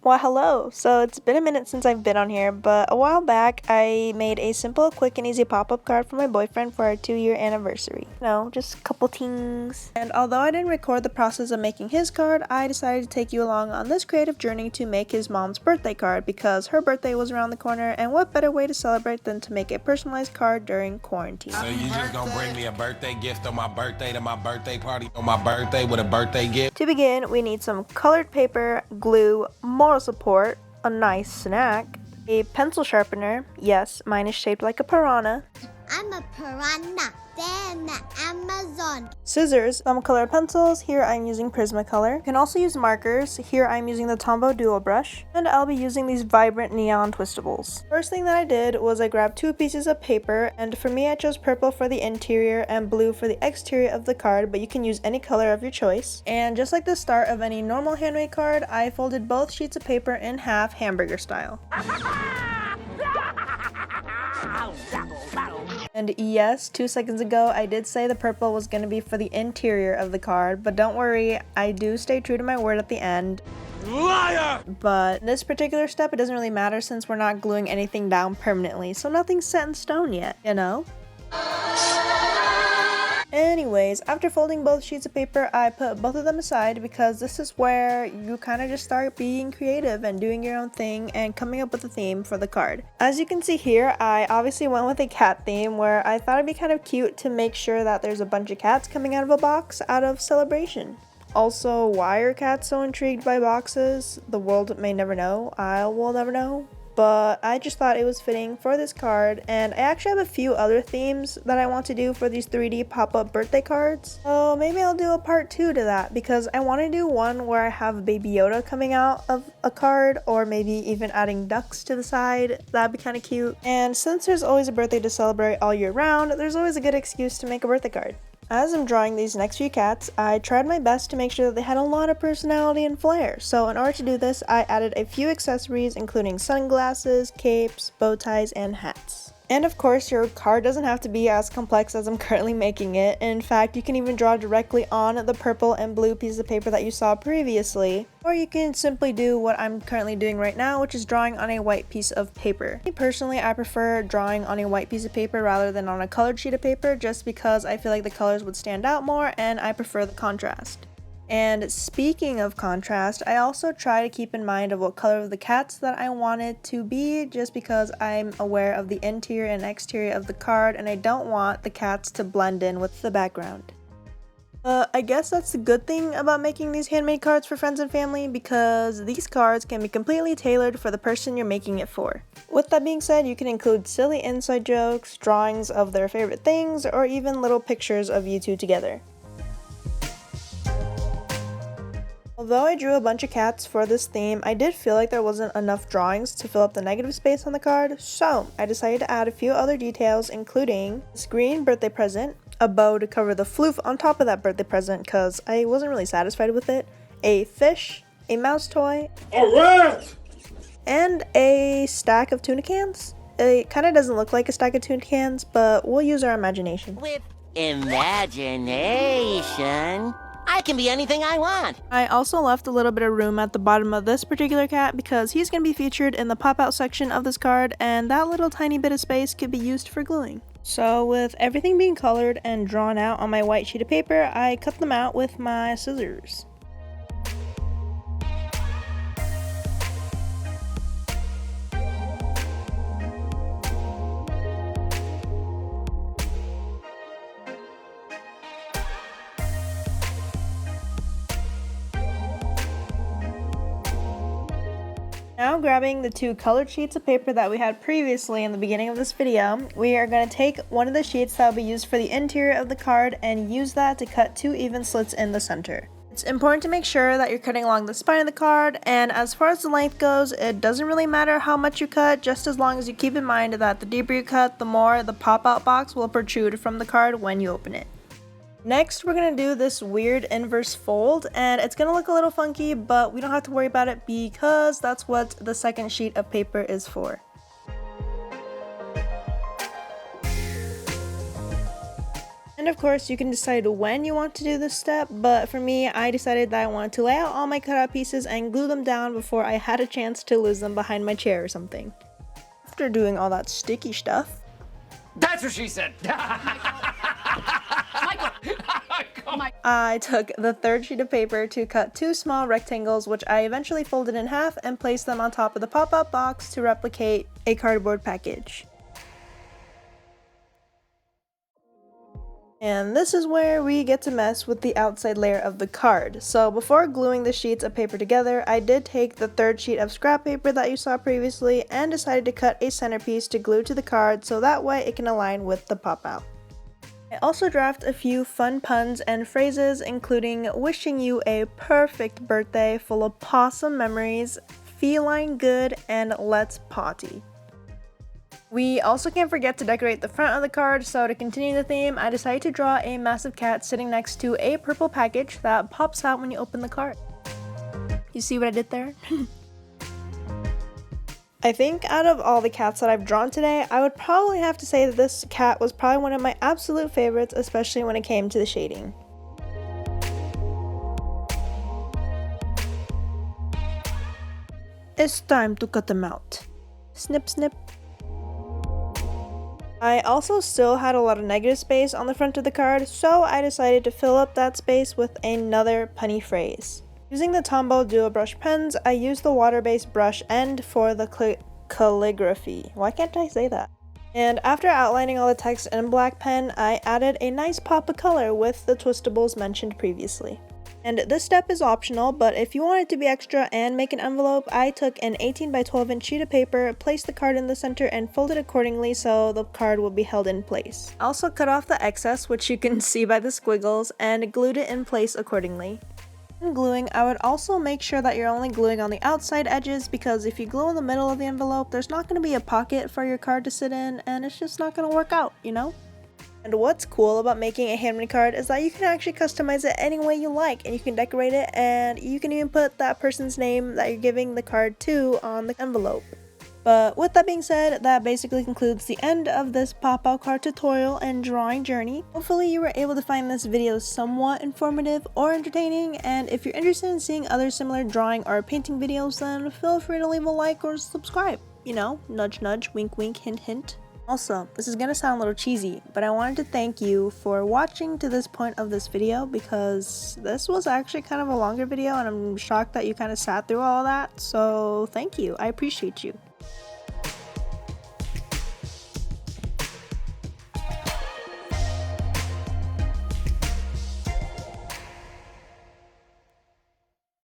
Well, hello! So it's been a minute since I've been on here, but a while back I made a simple, quick, and easy pop-up card for my boyfriend for our 2-year anniversary. Just a couple things. And although I didn't record the process of making his card, I decided to take you along on this creative journey to make his mom's birthday card because her birthday was around the corner, and what better way to celebrate than to make a personalized card during quarantine. So you just gonna bring me a birthday gift on my birthday to my birthday party on my birthday with a birthday gift? To begin, we need some colored paper, glue, moral support, a nice snack, a pencil sharpener, yes, mine is shaped like a piranha, I'm a piranha, then Amazon, scissors, some colored pencils, here I'm using Prismacolor. You can also use markers, here I'm using the Tombow Dual Brush, and I'll be using these vibrant neon twistables. First thing that I did was I grabbed 2 pieces of paper, and for me I chose purple for the interior and blue for the exterior of the card, but you can use any color of your choice. And just like the start of any normal handmade card, I folded both sheets of paper in half hamburger style. And yes, 2 seconds ago I did say the purple was going to be for the interior of the card, but don't worry, I do stay true to my word at the end. Liar! But in this particular step, it doesn't really matter since we're not gluing anything down permanently, so nothing's set in stone yet, you know? Anyways, after folding both sheets of paper, I put both of them aside because this is where you kind of just start being creative and doing your own thing and coming up with a theme for the card. As you can see here, I obviously went with a cat theme where I thought it'd be kind of cute to make sure that there's a bunch of cats coming out of a box out of celebration. Also, why are cats so intrigued by boxes? The world may never know. I will never know. But I just thought it was fitting for this card, and I actually have a few other themes that I want to do for these 3D pop-up birthday cards. So maybe I'll do a part 2 to that because I want to do one where I have Baby Yoda coming out of a card, or maybe even adding ducks to the side. That'd be kind of cute. And since there's always a birthday to celebrate all year round, there's always a good excuse to make a birthday card. As I'm drawing these next few cats, I tried my best to make sure that they had a lot of personality and flair. So in order to do this, I added a few accessories including sunglasses, capes, bow ties, and hats. And of course, your card doesn't have to be as complex as I'm currently making it. In fact, you can even draw directly on the purple and blue piece of paper that you saw previously. Or you can simply do what I'm currently doing right now, which is drawing on a white piece of paper. Me personally, I prefer drawing on a white piece of paper rather than on a colored sheet of paper just because I feel like the colors would stand out more and I prefer the contrast. And speaking of contrast, I also try to keep in mind of what color of the cats that I wanted to be just because I'm aware of the interior and exterior of the card and I don't want the cats to blend in with the background. I guess that's the good thing about making these handmade cards for friends and family because these cards can be completely tailored for the person you're making it for. With that being said, you can include silly inside jokes, drawings of their favorite things, or even little pictures of you two together. Although I drew a bunch of cats for this theme, I did feel like there wasn't enough drawings to fill up the negative space on the card, so I decided to add a few other details including this green birthday present, a bow to cover the floof on top of that birthday present because I wasn't really satisfied with it, a fish, a mouse toy, A rat! and a stack of tuna cans. It kind of doesn't look like a stack of tuna cans, but we'll use our imagination. With imagination, I can be anything I want. I also left a little bit of room at the bottom of this particular cat because he's going to be featured in the pop-out section of this card, and that little tiny bit of space could be used for gluing. So with everything being colored and drawn out on my white sheet of paper, I cut them out with my scissors. Now grabbing the 2 colored sheets of paper that we had previously in the beginning of this video, we are going to take one of the sheets that will be used for the interior of the card and use that to cut 2 even slits in the center. It's important to make sure that you're cutting along the spine of the card, and as far as the length goes, it doesn't really matter how much you cut, just as long as you keep in mind that the deeper you cut, the more the pop-out box will protrude from the card when you open it. Next, we're going to do this weird inverse fold, and it's going to look a little funky, but we don't have to worry about it because that's what the second sheet of paper is for. And of course, you can decide when you want to do this step, but for me, I decided that I wanted to lay out all my cutout pieces and glue them down before I had a chance to lose them behind my chair or something. After doing all that sticky stuff, That's what she said. I took the third sheet of paper to cut 2 small rectangles, which I eventually folded in half and placed them on top of the pop-up box to replicate a cardboard package. And this is where we get to mess with the outside layer of the card. So before gluing the sheets of paper together, I did take the third sheet of scrap paper that you saw previously and decided to cut a centerpiece to glue to the card so that way it can align with the pop-out. I also drafted a few fun puns and phrases, including wishing you a perfect birthday full of possum memories, feline good, and let's potty. We also can't forget to decorate the front of the card, so to continue the theme, I decided to draw a massive cat sitting next to a purple package that pops out when you open the card. You see what I did there? I think out of all the cats that I've drawn today, I would probably have to say that this cat was probably one of my absolute favorites, especially when it came to the shading. It's time to cut them out. Snip, snip. I also still had a lot of negative space on the front of the card, so I decided to fill up that space with another punny phrase. Using the Tombow Duo Brush pens, I used the water-based brush end for the calligraphy. Why can't I say that? And after outlining all the text in black pen, I added a nice pop of color with the twistables mentioned previously. And this step is optional, but if you want it to be extra and make an envelope, I took an 18 by 12 inch sheet of paper, placed the card in the center, and folded accordingly so the card will be held in place. I also cut off the excess, which you can see by the squiggles, and glued it in place accordingly. When gluing, I would also make sure that you're only gluing on the outside edges, because if you glue in the middle of the envelope, there's not going to be a pocket for your card to sit in, and it's just not going to work out, you know? And what's cool about making a handmade card is that you can actually customize it any way you like, and you can decorate it, and you can even put that person's name that you're giving the card to on the envelope. But with that being said, that basically concludes the end of this pop-out card tutorial and drawing journey. Hopefully you were able to find this video somewhat informative or entertaining, and if you're interested in seeing other similar drawing or painting videos, then feel free to leave a like or subscribe. You know, nudge nudge, wink wink, hint hint. Also, this is gonna sound a little cheesy, but I wanted to thank you for watching to this point of this video, because this was actually kind of a longer video and I'm shocked that you kind of sat through all that, so thank you, I appreciate you.